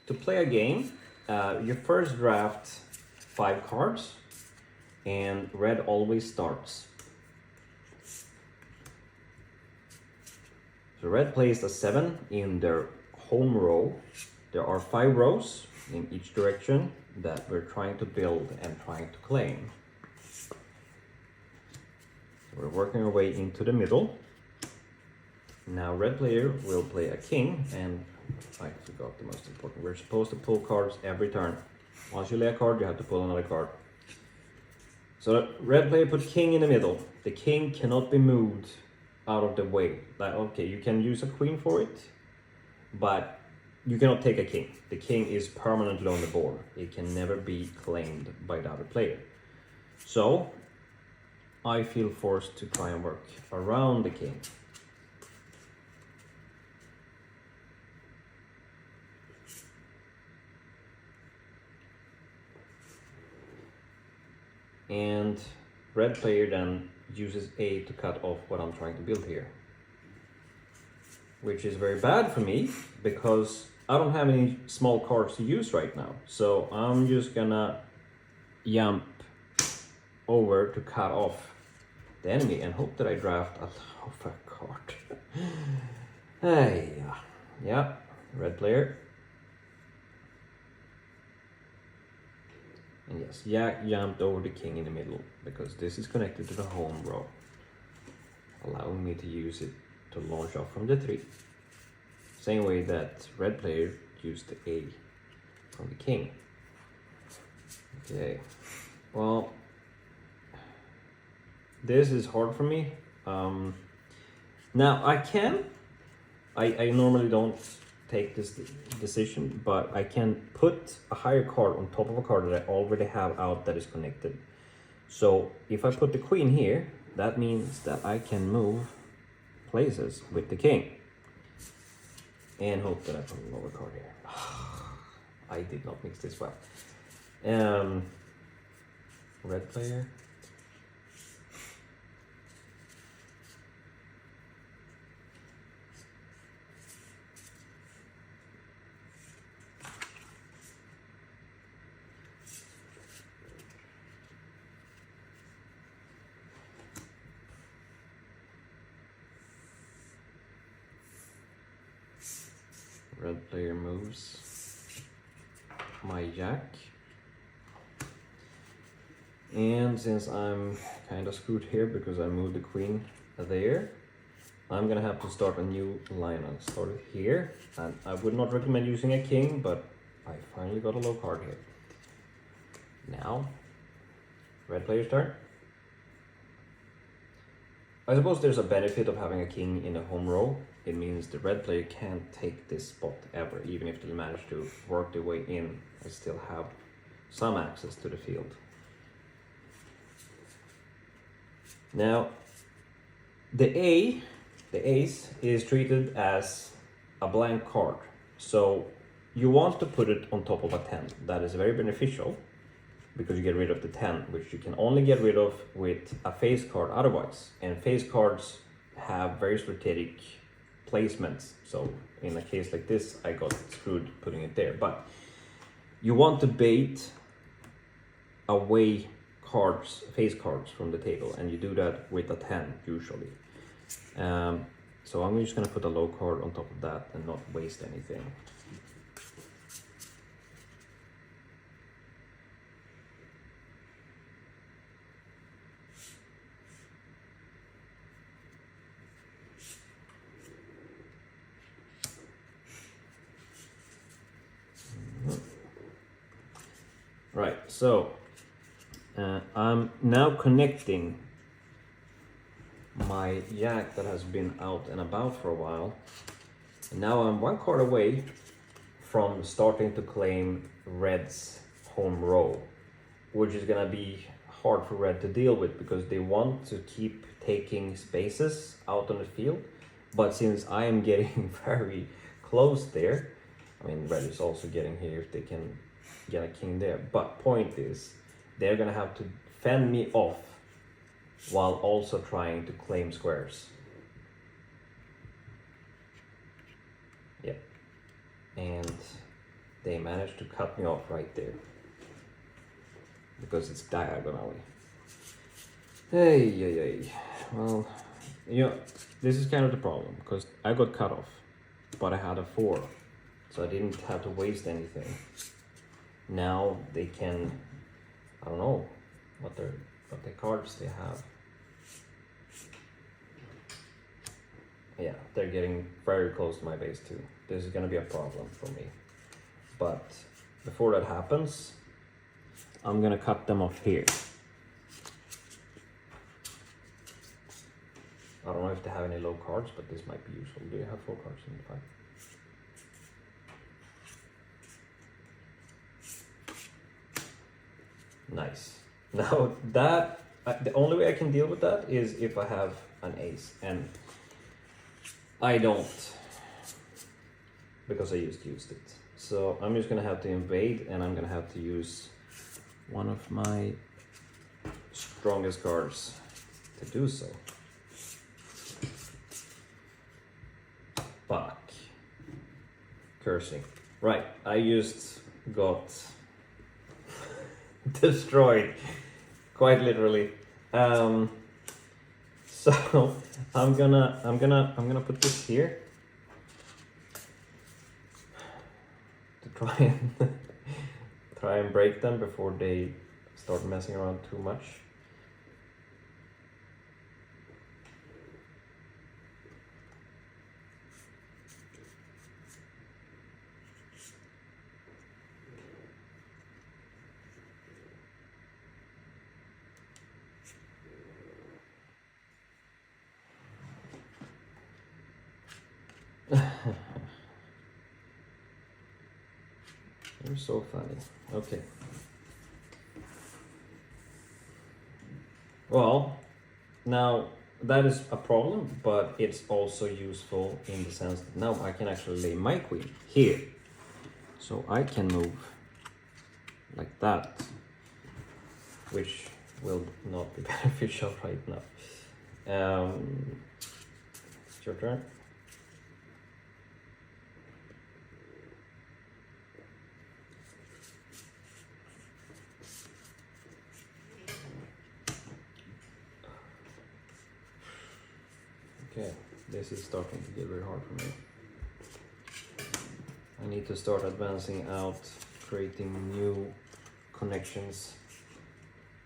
to play a game, you first draft 5 cards, and red always starts. So red plays a 7 in their home row. There are 5 rows in each direction that we're trying to build and trying to claim. So we're working our way into the middle. Now red player will play a king, and I forgot the most important. We're supposed to pull cards every turn. Once you lay a card, you have to pull another card. So red player put king in the middle. The king cannot be moved out of the way. Like, okay, you can use a queen for it, but you cannot take a king. The king is permanently on the board. It can never be claimed by the other player. So I feel forced to try and work around the king. And red player then uses A to cut off what I'm trying to build here. Which is very bad for me, because I don't have any small cards to use right now. So I'm just gonna jump over to cut off the enemy and hope that I draft a lava card. Hey, yeah, red player. And yes, Jack jumped over the king in the middle, because this is connected to the home row, allowing me to use it to launch off from the 3. Same way that red player used the A from the king. Okay, well, this is hard for me. Now I normally don't take this decision, but I can put a higher card on top of a card that I already have out that is connected. So if I put the queen here, that means that I can move places with the king. And hope that I put a lower card here. I did not mix this well. Red player. Red player moves my jack. And since I'm kind of screwed here because I moved the queen there, I'm gonna have to start a new line. I'll start it here, and I would not recommend using a king, but I finally got a low card here. Now, red player's turn. I suppose there's a benefit of having a king in a home row. It means the red player can't take this spot ever. Even if they manage to work their way in, I still have some access to the field. Now, the ace is treated as a blank card. So you want to put it on top of a 10. That is very beneficial, because you get rid of the 10, which you can only get rid of with a face card otherwise. And face cards have very strategic placements. So in a case like this, I got screwed putting it there. But you want to bait away cards, face cards from the table, and you do that with a 10 usually. So I'm just gonna put a low card on top of that and not waste anything. Right, so I'm now connecting my jack that has been out and about for a while. And now I'm 1 card away from starting to claim red's home row, which is gonna be hard for red to deal with, because they want to keep taking spaces out on the field. But since I am getting very close there, I mean, red is also getting here if they can get a king there. But point is, they're gonna have to fend me off while also trying to claim squares. Yep. And they managed to cut me off right there because it's diagonally. Hey. Well, you know, this is kind of the problem because I got cut off, but I had a 4, so I didn't have to waste anything. Now they can, I don't know what the cards they have. Yeah, they're getting very close to my base too. This is gonna be a problem for me. But before that happens, I'm gonna cut them off here. I don't know if they have any low cards, but this might be useful. Do you have 4 cards in the fight? Nice. Now that, the only way I can deal with that is if I have an ace, and I don't, because I just used it. So I'm just gonna have to invade, and I'm gonna have to use one of my strongest cards to do so. Fuck. Cursing. Right, I just got destroyed, quite literally. So I'm gonna put this here to try and break them before they start messing around too much. You're so funny. Okay. Well, now that is a problem, but it's also useful in the sense that now I can actually lay my queen here. So I can move like that, which will not be beneficial right now. It's your turn. Okay, this is starting to get very hard for me. I need to start advancing out, creating new connections,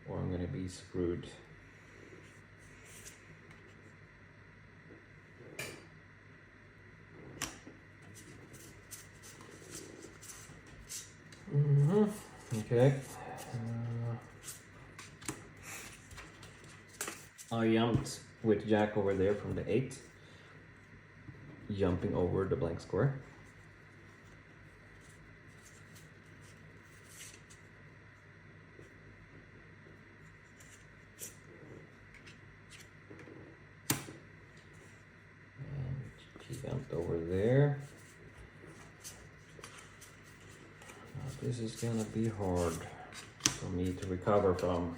or I'm gonna be screwed. Okay. I jumped with Jack over there from the 8, jumping over the blank square. And he jumped over there. Now this is gonna be hard for me to recover from.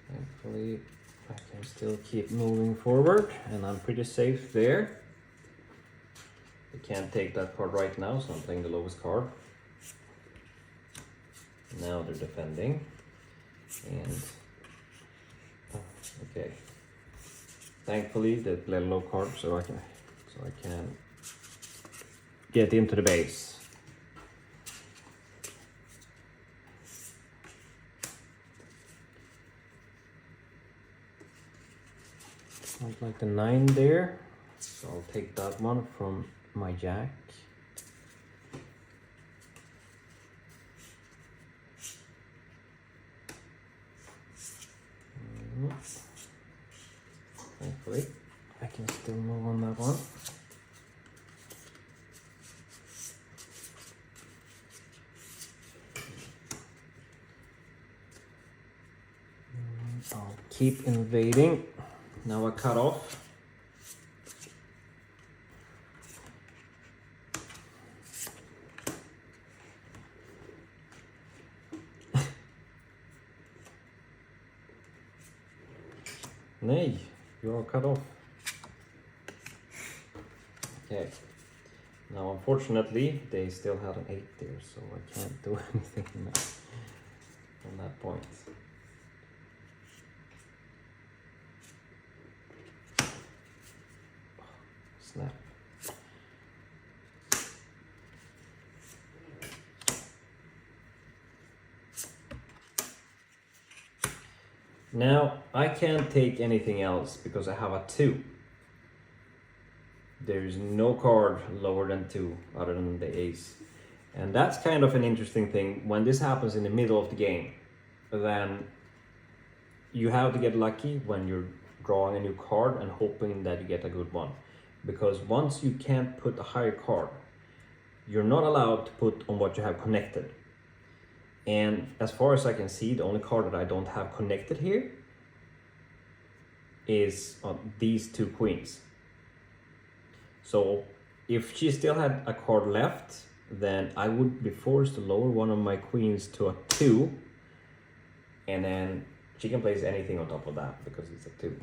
Thankfully, I can still keep moving forward, and I'm pretty safe there. I can't take that card right now, so I'm playing the lowest card. Now they're defending, and okay. Thankfully, they play a low card, so I can get into the base. Sounds like the 9 there, so I'll take that one from my Jack. Thankfully, I can still move on that one. I'll keep invading. Now I cut off. Nay, you are cut off. Okay. Now, unfortunately, they still had an 8 there, so I can't do anything now on that point. Snap. Now, I can't take anything else because I have a 2. There's no card lower than 2 other than the ace. And that's kind of an interesting thing. When this happens in the middle of the game, then you have to get lucky when you're drawing a new card and hoping that you get a good one. Because once you can't put a higher card, you're not allowed to put on what you have connected. And as far as I can see, the only card that I don't have connected here is these 2 queens. So if she still had a card left, then I would be forced to lower one of my queens to a 2, and then she can place anything on top of that because it's a 2,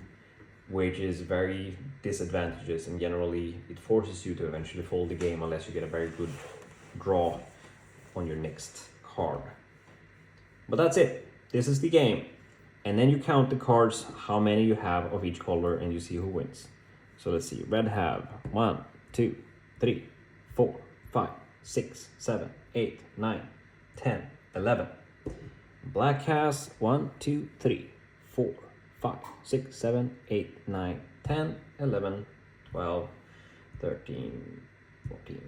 which is very disadvantageous, and generally it forces you to eventually fold the game unless you get a very good draw on your next card. But that's it. This is the game. And then you count the cards, how many you have of each color, and you see who wins. So let's see. Red have 1, 2, 3, 4, 5, 6, 7, 8, 9, 10, 11. Black has 1, 2, 3, 4, 5, 6, 7, 8, 9, 10, 11, 12, 13, 14.